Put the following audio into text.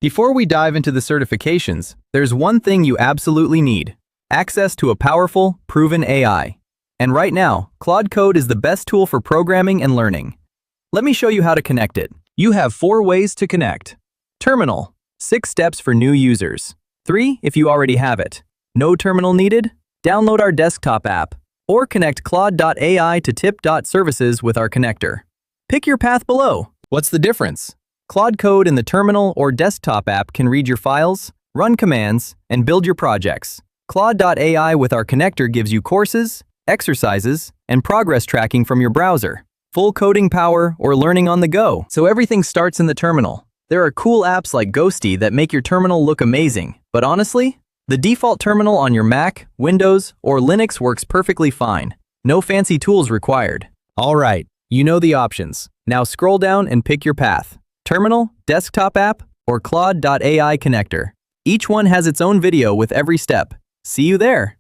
Before we dive into the certifications, there's one thing you absolutely need: access to a powerful, proven AI. And right now, Claude Code is the best tool for programming and learning. Let me show you how to connect it. You have 4 ways to connect. Terminal, 6 steps for new users. 3 if you already have it. No terminal needed? Download our desktop app, or connect Claude.ai to tip.services with our connector. Pick your path below. What's the difference? Claude Code in the terminal or desktop app can read your files, run commands, and build your projects. Claude.ai with our connector gives you courses, exercises, and progress tracking from your browser. Full coding power or learning on the go, so everything starts in the terminal. There are cool apps like Ghosty that make your terminal look amazing, but honestly, the default terminal on your Mac, Windows, or Linux works perfectly fine. No fancy tools required. All right, you know the options. Now scroll down and pick your path: terminal, desktop app, or Claude.ai connector. Each one has its own video with every step. See you there.